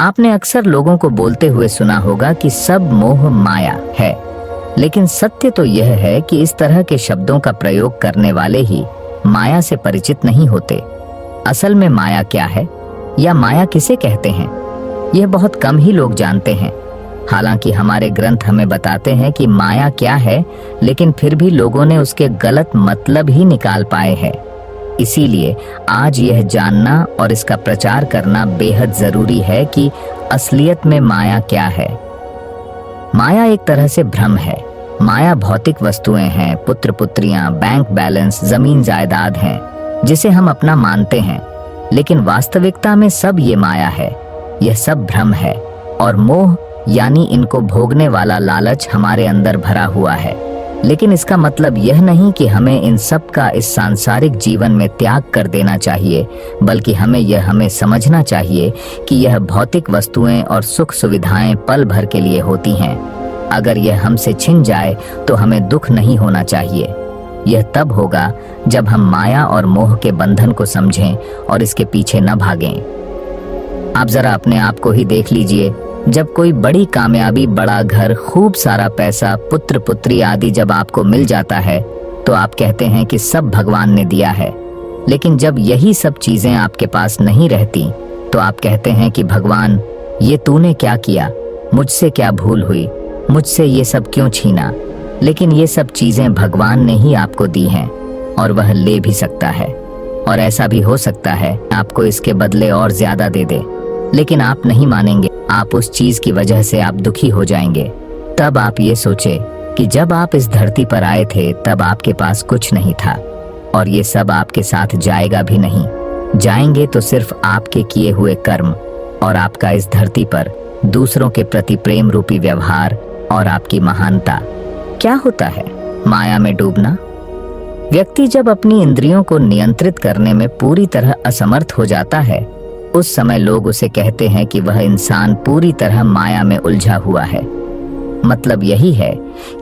आपने अक्सर लोगों को बोलते हुए सुना होगा कि सब मोह माया है, लेकिन सत्य तो यह है कि इस तरह के शब्दों का प्रयोग करने वाले ही माया से परिचित नहीं होते। असल में माया क्या है या माया किसे कहते हैं, यह बहुत कम ही लोग जानते हैं। हालांकि हमारे ग्रंथ हमें बताते हैं कि माया क्या है, लेकिन फिर भी लोगों ने उसके गलत मतलब ही निकाल पाए हैं। इसीलिए आज यह जानना और इसका प्रचार करना बेहद जरूरी है कि असलियत में माया क्या है। माया एक तरह से भ्रम है। माया भौतिक वस्तुएं हैं, पुत्र पुत्रियां, बैंक बैलेंस, जमीन जायदाद हैं, जिसे हम अपना मानते हैं, लेकिन वास्तविकता में सब ये माया है। यह सब भ्रम है और मोह यानी इनको भोगने वाला लालच हमारे अंदर भरा हुआ है। लेकिन इसका मतलब यह नहीं कि हमें इन सब का इस सांसारिक जीवन में त्याग कर देना चाहिए, बल्कि हमें समझना चाहिए कि यह भौतिक वस्तुएं और सुख सुविधाएं पल भर के लिए होती हैं। अगर यह हमसे छिन जाए तो हमें दुख नहीं होना चाहिए। यह तब होगा जब हम माया और मोह के बंधन को समझें और इसके पीछे न भागें। आप जरा अपने आप को ही देख लीजिए। जब कोई बड़ी कामयाबी, बड़ा घर, खूब सारा पैसा, पुत्र पुत्री आदि जब आपको मिल जाता है तो आप कहते हैं कि सब भगवान ने दिया है। लेकिन जब यही सब चीजें आपके पास नहीं रहती तो आप कहते हैं कि भगवान, ये तूने क्या किया, मुझसे क्या भूल हुई, मुझसे ये सब क्यों छीना। लेकिन ये सब चीजें भगवान ने ही आपको दी हैं और वह ले भी सकता है, और ऐसा भी हो सकता है आपको इसके बदले और ज्यादा दे दे। लेकिन आप नहीं मानेंगे। आप उस चीज की वजह से आप दुखी हो जाएंगे। तब आप ये सोचे कि जब आप इस धरती पर आए थे तब आपके पास कुछ नहीं था, और ये सब आपके साथ जाएगा भी नहीं। जाएंगे तो सिर्फ आपके किए हुए कर्म और आपका इस धरती पर दूसरों के प्रति प्रेम रूपी व्यवहार और आपकी महानता। क्या होता है माया में डूबना? व्यक्ति जब अपनी इंद्रियों को नियंत्रित करने में पूरी तरह असमर्थ हो जाता है, उस समय लोग उसे कहते हैं कि वह इंसान पूरी तरह माया में उलझा हुआ है। मतलब यही है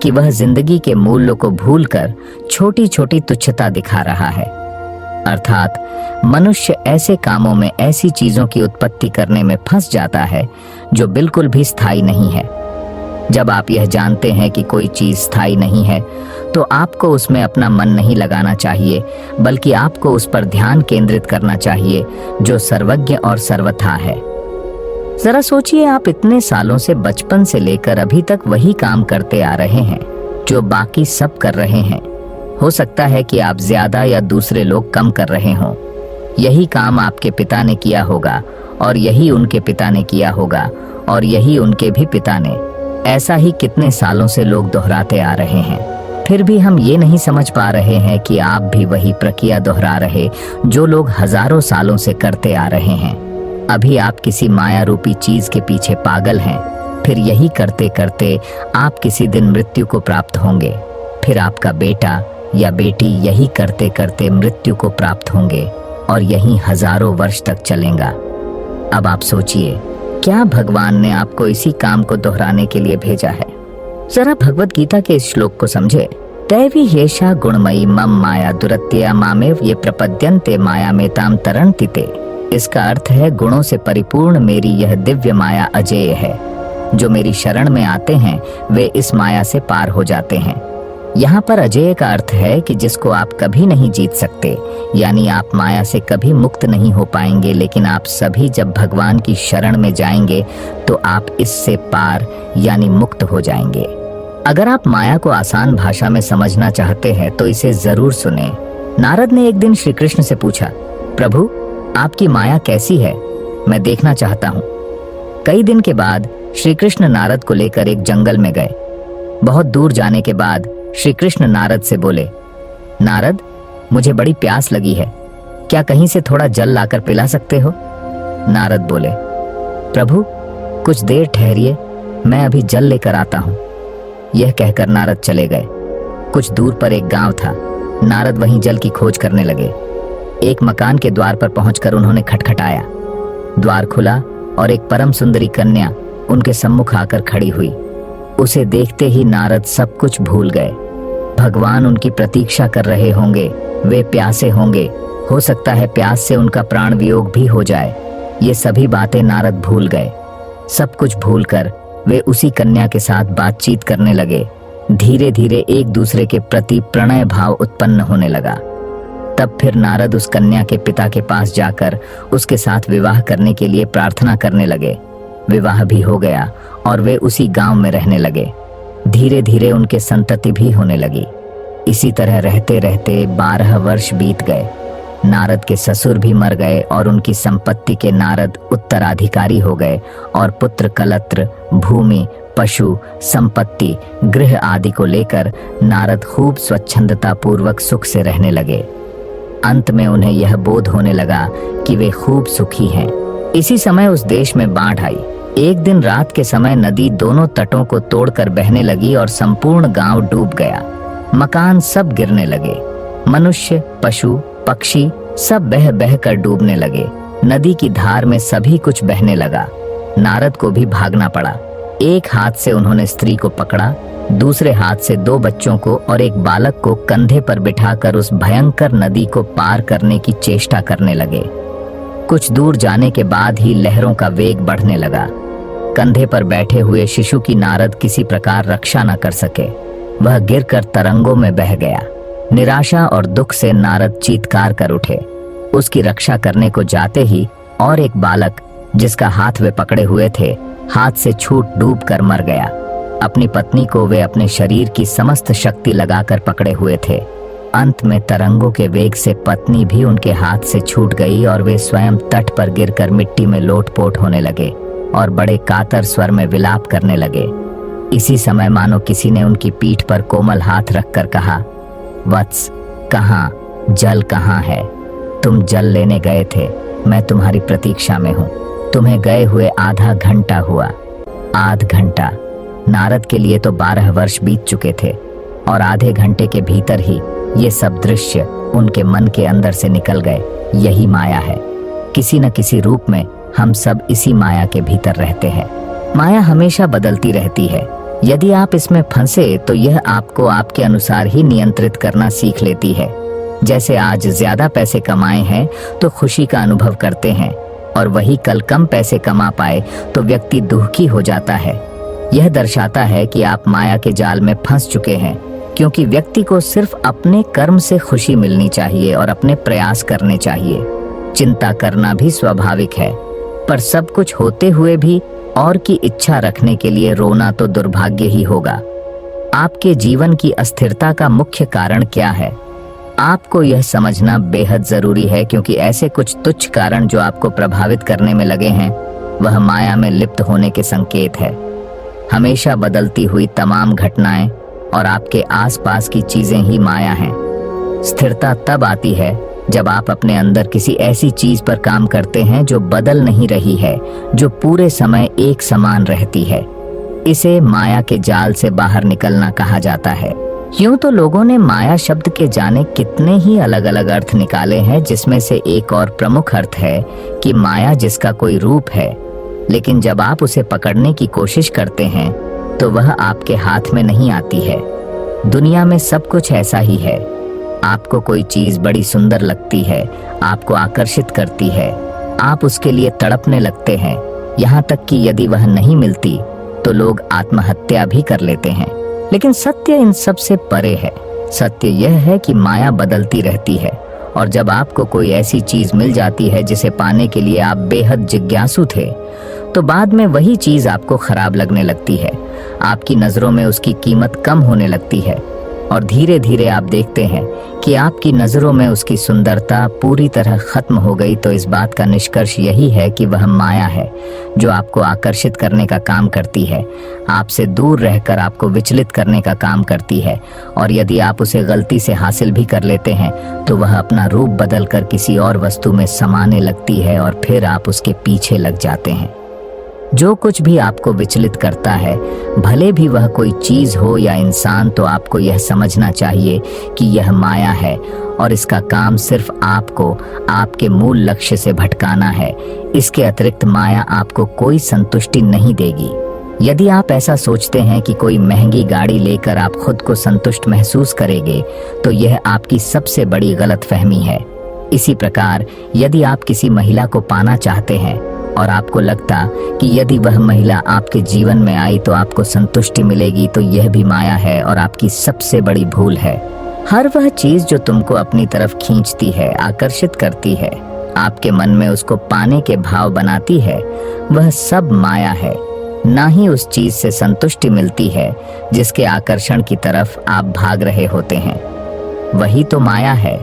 कि वह जिंदगी के मूल्यों को भूलकर छोटी छोटी तुच्छता दिखा रहा है। अर्थात मनुष्य ऐसे कामों में, ऐसी चीजों की उत्पत्ति करने में फंस जाता है जो बिल्कुल भी स्थायी नहीं है। जब आप यह जानते हैं कि कोई चीज स्थायी नहीं है तो आपको उसमें अपना मन नहीं लगाना चाहिए, बल्कि आपको उस पर ध्यान केंद्रित करना चाहिए जो सर्वज्ञ और सर्वथा है। जरा सोचिए, आप इतने सालों से, बचपन से लेकर अभी तक वही काम करते आ रहे हैं जो बाकी सब कर रहे हैं। हो सकता है कि आप ज्यादा या दूसरे लोग कम कर रहे हों। यही काम आपके पिता ने किया होगा, और यही उनके पिता ने किया होगा, और यही उनके भी पिता ने। ऐसा ही कितने सालों से लोग दोहराते आ रहे हैं। फिर भी हम ये नहीं समझ पा रहे हैं कि आप भी वही प्रक्रिया दोहरा रहे जो लोग हजारों सालों से करते आ रहे हैं। अभी आप किसी माया रूपी चीज के पीछे पागल हैं। फिर यही करते करते आप किसी दिन मृत्यु को प्राप्त होंगे। फिर आपका बेटा या बेटी यही करते करते मृत्यु को प्राप्त होंगे, और यही हजारों वर्ष तक चलेगा। अब आप सोचिए, क्या भगवान ने आपको इसी काम को दोहराने के लिए भेजा है? जरा भगवत गीता के इस श्लोक को समझे। दैवी येषा गुणमयी मम माया दुरत्या मामेव ये प्रपद्यन्ते माया में ताम तरन्तिते। इसका अर्थ है, गुणों से परिपूर्ण मेरी यह दिव्य माया अजेय है। जो मेरी शरण में आते हैं वे इस माया से पार हो जाते हैं। यहाँ पर अजेय का अर्थ है कि जिसको आप कभी नहीं जीत सकते, यानी आप माया से कभी मुक्त नहीं हो पाएंगे। लेकिन आप सभी जब भगवान की शरण में जाएंगे तो आप इससे पार यानी मुक्त हो जाएंगे। अगर आप माया को आसान भाषा में समझना चाहते हैं तो इसे जरूर सुने। नारद ने एक दिन श्री कृष्ण से पूछा, प्रभु आपकी माया कैसी है, मैं देखना चाहता हूँ। कई दिन के बाद श्री कृष्ण नारद को लेकर एक जंगल में गए। बहुत दूर जाने के बाद श्री कृष्ण नारद से बोले, नारद मुझे बड़ी प्यास लगी है, क्या कहीं से थोड़ा जल लाकर पिला सकते हो? नारद बोले, प्रभु कुछ देर ठहरिए, मैं अभी जल लेकर आता हूँ। यह कहकर नारद चले गए। कुछ दूर पर एक गांव था। नारद वहीं जल की खोज करने लगे। एक मकान के द्वार पर पहुंचकर उन्होंने खटखटाया। द्वार खुला और एक परम सुंदरी कन्या उनके सम्मुख आकर खड़ी हुई। उसे देखते ही नारद सब कुछ भूल गए। भगवान उनकी प्रतीक्षा कर रहे होंगे, वे प्यासे होंगे, हो सकता है प्यास से उनका प्राण वियोग भी हो जाए। ये सभी बातें नारद भूल गए। सब कुछ भूलकर वे उसी कन्या के साथ बातचीत करने लगे। धीरे धीरे एक दूसरे के प्रति प्रणय भाव उत्पन्न होने लगा। तब फिर नारद उस कन्या के पिता के पास जाकर उसके साथ विवाह करने के लिए प्रार्थना करने लगे। विवाह भी हो गया और वे उसी गांव में रहने लगे। धीरे धीरे उनके संतति भी होने लगी। इसी तरह रहते रहते 12 वर्ष बीत गए। नारद के ससुर भी मर गए और उनकी संपत्ति के नारद उत्तराधिकारी हो गए और पुत्र कलत्र, भूमि, पशु, संपत्ति, गृह आदि को लेकर नारद खूब स्वच्छंदता पूर्वक सुख से रहने लगे। अंत में उन्हें यह बोध होने लगा कि वे खूब सुखी हैं। इसी समय उस देश में बाढ़ आई। एक दिन रात के समय नदी दोनों तटों को तोड़कर बहने लगी और संपूर्ण गांव डूब गया। मकान सब गिरने लगे। मनुष्य, पशु, पक्षी सब बह बह कर डूबने लगे। नदी की धार में सभी कुछ बहने लगा। नारद को भी भागना पड़ा। एक हाथ से उन्होंने स्त्री को पकड़ा, दूसरे हाथ से 2 बच्चों को और एक बालक को कंधे पर बिठाकर उस भयंकर नदी को पार करने की चेष्टा करने लगे। कुछ दूर जाने के बाद ही लहरों का वेग बढ़ने लगा। कंधे पर बैठे हुए शिशु की नारद किसी प्रकार रक्षा न कर सके। वह गिरकर तरंगों में बह गया। निराशा और दुख से नारद चीत्कार कर उठे। उसकी रक्षा करने को जाते ही और एक बालक जिसका हाथ वे पकड़े हुए थे हाथ से छूट डूब कर मर गया। अपनी पत्नी को वे अपने शरीर की समस्त शक्ति लगाकर पकड़े हुए थे। अंत में तरंगों के वेग से पत्नी भी उनके हाथ से छूट गई और वे स्वयं तट पर गिरकर मिट्टी में लोटपोट होने लगे और बड़े कातर स्वर में विलाप करने लगे। इसी समय मानो किसी ने उनकी पीठ पर कोमल हाथ रखकर कहा, वत्स, कहाँ, जल कहाँ है? तुम जल लेने गए थे, मैं तुम्हारी प्रतीक्षा में हूँ। तुम्हें गए हुए आधा घंटा हुआ। आध घंटा? नारद के लिए तो 12 वर्ष बीत चुके थे और आधे घंटे के भीतर ही ये सब दृश्य उनके मन के अंदर से निकल गए। यही माया है। किसी न किसी रूप में हम सब इसी माया के भीतर रहते हैं। माया हमेशा बदलती रहती है। यदि आप इसमें फंसे तो यह आपको आपके अनुसार ही नियंत्रित करना सीख लेती है। जैसे आज ज्यादा पैसे कमाए हैं तो खुशी का अनुभव करते हैं और वही कल कम पैसे कमा पाए तो व्यक्ति दुखी हो जाता है। यह दर्शाता है कि आप माया के जाल में फंस चुके हैं, क्योंकि व्यक्ति को सिर्फ अपने कर्म से खुशी मिलनी चाहिए और अपने प्रयास करने चाहिए। चिंता करना भी स्वाभाविक है, पर सब कुछ होते हुए भी और की इच्छा रखने के लिए रोना तो दुर्भाग्य ही होगा। आपके जीवन की अस्थिरता का मुख्य कारण क्या है? आपको यह समझना बेहद जरूरी है, क्योंकि ऐसे कुछ तुच्छ कारण जो आपको प्रभावित करने में लगे हैं वह माया में लिप्त होने के संकेत है। हमेशा बदलती हुई तमाम घटनाएं और आपके आसपास की चीजें ही माया हैं। स्थिरता तब आती है जब आप अपने अंदर किसी ऐसी चीज पर काम करते हैं जो बदल नहीं रही है, जो पूरे समय एक समान रहती है। इसे माया के जाल से बाहर निकलना कहा जाता है। यूं तो लोगों ने माया शब्द के जाने कितने ही अलग अलग अर्थ निकाले हैं, जिसमें से एक और प्रमुख अर्थ है कि माया जिसका कोई रूप है, लेकिन जब आप उसे पकड़ने की कोशिश करते हैं तो वह आपके हाथ में नहीं आती है। दुनिया में सब कुछ ऐसा ही है। आपको कोई चीज बड़ी सुंदर लगती है, आपको आकर्षित करती है, आप उसके लिए तड़पने लगते हैं, यहाँ तक कि यदि वह नहीं मिलती तो लोग आत्महत्या भी कर लेते हैं। लेकिन सत्य इन सब से परे है। सत्य यह है कि माया बदलती रहती है, और जब आपको कोई ऐसी चीज मिल जाती है जिसे पाने के लिए आप बेहद जिज्ञासु थे, तो बाद में वही चीज आपको खराब लगने लगती है। आपकी नजरों में उसकी कीमत कम होने लगती है और धीरे धीरे आप देखते हैं कि आपकी नजरों में उसकी सुंदरता पूरी तरह खत्म हो गई। तो इस बात का निष्कर्ष यही है कि वह माया है जो आपको आकर्षित करने का काम करती है, आपसे दूर रहकर आपको विचलित करने का काम करती है, और यदि आप उसे गलती से हासिल भी कर लेते हैं तो वह अपना रूप बदलकर किसी और वस्तु में समाने लगती है और फिर आप उसके पीछे लग जाते हैं। जो कुछ भी आपको विचलित करता है, भले भी वह कोई चीज हो या इंसान, तो आपको यह समझना चाहिए कि यह माया है और इसका काम सिर्फ आपको आपके मूल लक्ष्य से भटकाना है। इसके अतिरिक्त माया आपको कोई संतुष्टि नहीं देगी। यदि आप ऐसा सोचते हैं कि कोई महंगी गाड़ी लेकर आप खुद को संतुष्ट महसूस करेंगे, तो यह आपकी सबसे बड़ी गलतफहमी है। इसी प्रकार यदि आप किसी महिला को पाना चाहते हैं और आपको लगता कि यदि वह महिला आपके जीवन में आई तो आपको संतुष्टि मिलेगी, तो यह भी माया है और आपकी सबसे बड़ी भूल है। हर वह चीज जो तुमको अपनी तरफ खींचती है, आकर्षित करती है, आपके मन में उसको पाने के भाव बनाती है, वह सब माया है। ना ही उस चीज से संतुष्टि मिलती है जिसके आकर्षण की तरफ आप भाग रहे होते हैं। वही तो माया है।